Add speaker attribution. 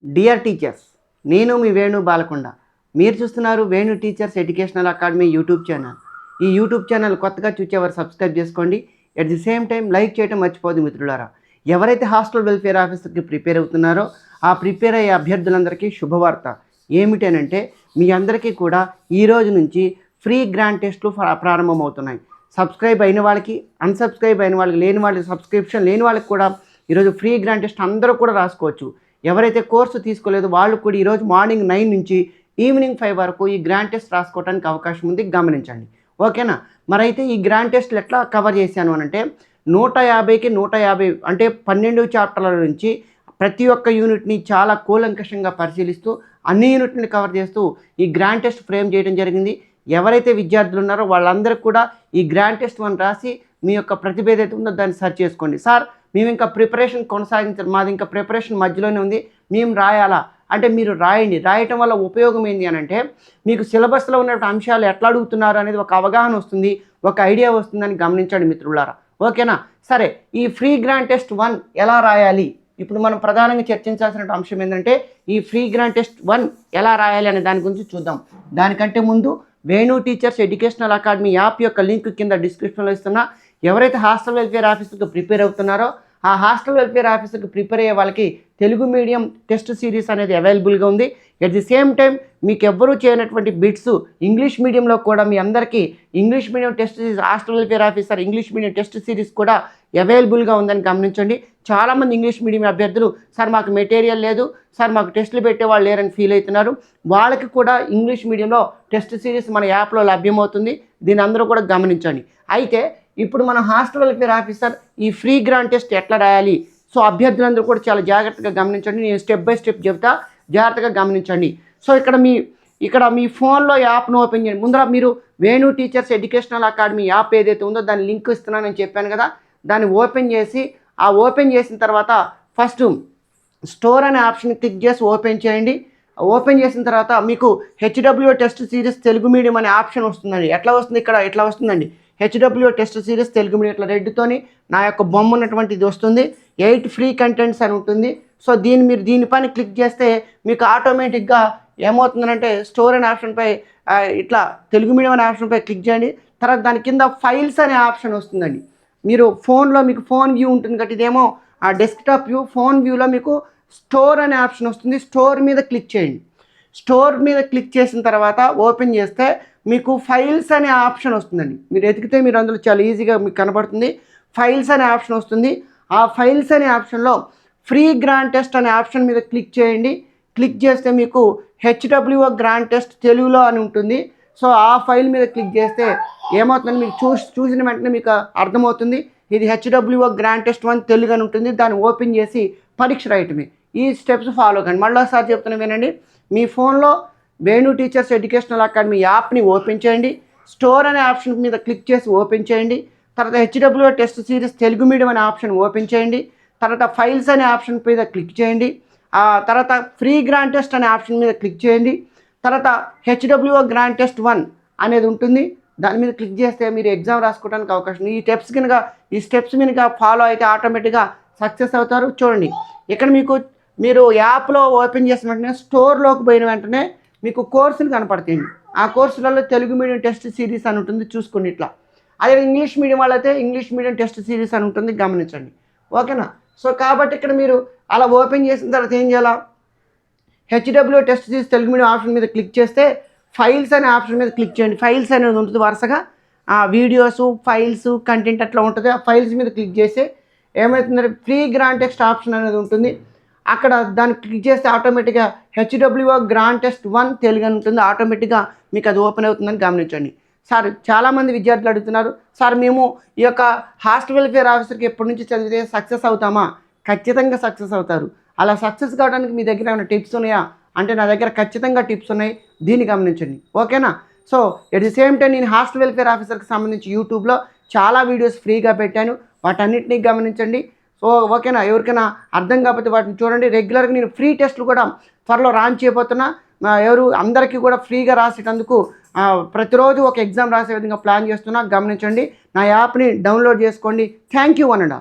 Speaker 1: Dear teachers, నేను మీ వేణు బాలకొండ. మీరు చూస్తున్నారు Venu teachers educational academy YouTube channel. ఈ యూట్యూబ్ ఛానల్ కొత్తగా చూసేవారు సబ్స్క్రైబ్ చేసుకోండి. At the same time like చేయడం మర్చిపోదు మిత్రులారా. ఎవరైతే హాస్టల్ వెల్ఫేర్ ఆఫీసర్కి ప్రిపేర్ అవుతున్నారో ఆ ప్రిపేర్ అయ్యే అభ్యర్థులందరికీ శుభవార్త ఏమిటనంటే, మీ అందరికీ కూడా ఈ రోజు నుంచి ఫ్రీ గ్రాండ్ టెస్ట్లు ప్రారంభమవుతున్నాయి. సబ్స్క్రైబ్ అయిన వాళ్ళకి, అన్సబ్స్క్రైబ్ అయిన వాళ్ళకి, లేని వాళ్ళకి, సబ్స్క్రిప్షన్ లేని వాళ్ళకి కూడా ఈరోజు ఫ్రీ గ్రాండ్ టెస్ట్ అందరూ కూడా రాసుకోవచ్చు. ఎవరైతే కోర్సు తీసుకోలేదో వాళ్ళు కూడా ఈరోజు మార్నింగ్ 9 నుంచి ఈవినింగ్ 5 వరకు ఈ గ్రాండ్ టెస్ట్ రాసుకోవడానికి అవకాశం ఉంది, గమనించండి. ఓకేనా? మరైతే ఈ గ్రాండ్ టెస్ట్లు ఎట్లా కవర్ చేశాను అని అంటే, 150కి 150 అంటే 12 చాప్టర్ల నుంచి ప్రతి ఒక్క యూనిట్ని చాలా కూలంకషంగా పరిశీలిస్తూ అన్ని యూనిట్ని కవర్ చేస్తూ ఈ గ్రాండ్ టెస్ట్ ఫ్రేమ్ చేయడం జరిగింది. ఎవరైతే విద్యార్థులు ఉన్నారో వాళ్ళందరికీ కూడా ఈ గ్రాండ్ టెస్ట్ 1 రాసి మీ యొక్క ప్రతిభ ఏదైతే ఉందో దాన్ని సర్చ్ చేసుకోండి. సార్, మేము ఇంకా ప్రిపరేషన్ కొనసాగించాలి, మాది ఇంకా ప్రిపరేషన్ మధ్యలోనే ఉంది, మేము రాయాలా అంటే మీరు రాయండి. రాయటం వల్ల ఉపయోగం ఏంటి అని అంటే, మీకు సిలబస్లో ఉన్నటువంటి అంశాలు ఎట్లా అడుగుతున్నారు అనేది ఒక అవగాహన వస్తుంది, ఒక ఐడియా వస్తుందని గమనించండి మిత్రులారా. ఓకేనా? సరే, ఈ ఫ్రీ గ్రాండ్ టెస్ట్ 1 ఎలా రాయాలి? ఇప్పుడు మనం ప్రధానంగా చర్చించాల్సిన అంశం ఏంటంటే, ఈ ఫ్రీ గ్రాండ్ టెస్ట్ 1 ఎలా రాయాలి అనే దాని గురించి చూద్దాం. దానికంటే ముందు Venu teachers educational academy app యొక్క లింక్ కింద డిస్క్రిప్షన్లో ఇస్తున్నా. ఎవరైతే హాస్టల్ వెల్ఫేర్ ఆఫీసర్కి ప్రిపేర్ అవుతున్నారో ఆ హాస్టల్ వెల్ఫేర్ ఆఫీసర్కి ప్రిపేర్ అయ్యే వాళ్ళకి తెలుగు మీడియం టెస్ట్ సిరీస్ అనేది అవైలబుల్గా ఉంది. ఎట్ ది సేమ్ టైం మీకు ఎవ్వరూ చేయనటువంటి బిట్స్ ఇంగ్లీష్ మీడియంలో కూడా మీ అందరికీ English medium test series, hostel welfare officer English medium test series కూడా అవైలబుల్గా ఉందని గమనించండి. చాలామంది ఇంగ్లీష్ మీడియం అభ్యర్థులు, సార్ మాకు మెటీరియల్ లేదు, సార్ మాకు టెస్టులు పెట్టేవాళ్ళు లేరని ఫీల్ అవుతున్నారు. వాళ్ళకి కూడా ఇంగ్లీష్ మీడియంలో టెస్ట్ సిరీస్ మన యాప్లో లభ్యమవుతుంది. దీని అందరూ కూడా గమనించండి. అయితే ఇప్పుడు మన హాస్టల్ వెల్ఫేర్ ఆఫీసర్ ఈ ఫ్రీ గ్రాండ్ టెస్ట్ ఎట్లా రాయాలి, సో అభ్యర్థులందరూ కూడా చాలా జాగ్రత్తగా గమనించండి. నేను స్టెప్ బై స్టెప్ చెప్తా, జాగ్రత్తగా గమనించండి. సో ఇక్కడ మీ ఫోన్లో యాప్ను ఓపెన్ చేయండి. ముందర మీరు Venu teachers educational academy app ఏదైతే ఉందో దాని లింక్ ఇస్తున్నానని చెప్పాను కదా, దాన్ని ఓపెన్ చేసి ఓపెన్ చేసిన తర్వాత ఫస్ట్ స్టోర్ అనే ఆప్షన్ క్లిక్ చేసి ఓపెన్ చేయండి. ఓపెన్ చేసిన తర్వాత మీకు HW test series Telugu medium అనే ఆప్షన్ వస్తుందండి. ఎట్లా వస్తుంది? ఇక్కడ ఇట్లా వస్తుందండి, HW test series Telugu medium. ఇట్లా రెడ్తోని నా యొక్క బొమ్మ ఉన్నటువంటి ఇది వస్తుంది. 8 ఫ్రీ కంటెంట్స్ అని ఉంటుంది. సో మీరు దీనిపైన క్లిక్ చేస్తే మీకు ఆటోమేటిక్గా ఏమవుతుందంటే, స్టోర్ అనే ఆప్షన్పై ఇట్లా తెలుగు మీడియం అనే ఆప్షన్పై క్లిక్ చేయండి. తర్వాత దాని కింద ఫైల్స్ అనే ఆప్షన్ వస్తుందండి. మీరు ఫోన్లో మీకు ఫోన్ వ్యూ ఉంటుంది కాబట్టి ఇదేమో డెస్క్టాప్ వ్యూ. ఫోన్ వ్యూలో మీకు స్టోర్ అనే ఆప్షన్ వస్తుంది. స్టోర్ మీద క్లిక్ చేయండి. స్టోర్ మీద క్లిక్ చేసిన తర్వాత ఓపెన్ చేస్తే మీకు ఫైల్స్ అనే ఆప్షన్ వస్తుందండి. మీరు ఎతికితే మీరు అందులో చాలా ఈజీగా మీకు కనబడుతుంది. ఫైల్స్ అనే ఆప్షన్ వస్తుంది. ఆ ఫైల్స్ అనే ఆప్షన్లో ఫ్రీ గ్రాండ్ టెస్ట్ అనే ఆప్షన్ మీద క్లిక్ చేయండి. క్లిక్ చేస్తే మీకు హెచ్డబ్ల్యూఓ గ్రాండ్ టెస్ట్ తెలుగులో అని ఉంటుంది. సో ఆ ఫైల్ మీద క్లిక్ చేస్తే ఏమవుతుందని మీకు చూసిన వెంటనే మీకు అర్థమవుతుంది, ఇది హెచ్డబ్ల్యూఓ గ్రాండ్ టెస్ట్ 1 తెలుగు అని ఉంటుంది. దాన్ని ఓపెన్ చేసి పరీక్ష రాయటమే. ఈ స్టెప్స్ ఫాలో కండి. మళ్ళీ ఒకసారి చెప్తున్నా వినండి. మీ ఫోన్లో వేణు టీచర్స్ ఎడ్యుకేషనల్ అకాడమీ యాప్ని ఓపెన్ చేయండి. స్టోర్ అనే ఆప్షన్ మీద క్లిక్ చేసి ఓపెన్ చేయండి. తర్వాత హెచ్డబ్ల్యూఓ టెస్ట్ సిరీస్ తెలుగు మీడియం అనే ఆప్షన్ ఓపెన్ చేయండి. తర్వాత ఫైల్స్ అనే ఆప్షన్ మీద క్లిక్ చేయండి. తర్వాత ఫ్రీ గ్రాండ్ టెస్ట్ అనే ఆప్షన్ మీద క్లిక్ చేయండి. తర్వాత హెచ్డబ్ల్యూఓ గ్రాండ్ టెస్ట్ 1 అనేది ఉంటుంది. దాని మీద క్లిక్ చేస్తే మీరు ఎగ్జామ్ రాసుకోవడానికి అవకాశం ఉంది. ఈ స్టెప్స్ కనుక ఫాలో అయితే ఆటోమేటిక్గా సక్సెస్ అవుతారు. చూడండి, ఇక్కడ మీరు యాప్లో ఓపెన్ చేసిన వెంటనే స్టోర్లోకి పోయిన వెంటనే మీకు కోర్సులు కనపడతాయండి. ఆ కోర్సులలో తెలుగు మీడియం టెస్ట్ సిరీస్ అని ఉంటుంది, చూసుకోండి ఇట్లా. అదే ఇంగ్లీష్ మీడియం వాళ్ళైతే ఇంగ్లీష్ మీడియం టెస్ట్ సిరీస్ అని ఉంటుంది, గమనించండి. ఓకేనా? సో కాబట్టి ఇక్కడ మీరు అలా ఓపెన్ చేసిన తర్వాత ఏం చేయాలా, HW test series Telugu medium option మీద క్లిక్ చేస్తే ఫైల్స్ అనే ఆప్షన్ మీద క్లిక్ చేయండి. ఫైల్స్ అనేది ఉంటుంది వరుసగా, వీడియోస్, ఫైల్స్, కంటెంట్ అట్లా ఉంటుంది. ఆ ఫైల్స్ మీద క్లిక్ చేస్తే ఏమవుతుందంటే ఫ్రీ గ్రాండ్ టెస్ట్ ఆప్షన్ అనేది ఉంటుంది. అక్కడ దాన్ని క్లిక్ చేస్తే ఆటోమేటిక్గా హెచ్డబ్ల్యూఓ గ్రాండ్ టెస్ట్ 1 తెలుగు అని ఉంటుంది. ఆటోమేటిక్గా మీకు అది ఓపెన్ అవుతుందని గమనించండి. సార్, చాలామంది విద్యార్థులు అడుగుతున్నారు, సార్ మేము ఈ యొక్క హాస్టల్ వెల్ఫేర్ ఆఫీసర్కి ఎప్పటి నుంచి చదివితే సక్సెస్ అవుతామా? ఖచ్చితంగా సక్సెస్ అవుతారు. అలా సక్సెస్ కావడానికి మీ దగ్గర ఏమైనా టిప్స్ ఉన్నాయా అంటే, నా దగ్గర ఖచ్చితంగా టిప్స్ ఉన్నాయి, దీన్ని గమనించండి. ఓకేనా? So at the same time నేను హాస్టల్ వెల్ఫేర్ ఆఫీసర్కి సంబంధించి యూట్యూబ్లో చాలా వీడియోస్ ఫ్రీగా పెట్టాను, వాటన్నిటినీ గమనించండి. సో ఓకేనా? ఎవరికైనా అర్థం కాకపోతే వాటిని చూడండి. రెగ్యులర్గా నేను ఫ్రీ టెస్టులు కూడా త్వరలో లాంచ్ చేయబోతున్నా. అందరికీ కూడా ఫ్రీగా రాసేటందుకు ప్రతిరోజు ఒక ఎగ్జామ్ రాసే విధంగా ప్లాన్ చేస్తున్నా, గమనించండి. నా యాప్ని డౌన్లోడ్ చేసుకోండి. థ్యాంక్ యూ అనండి.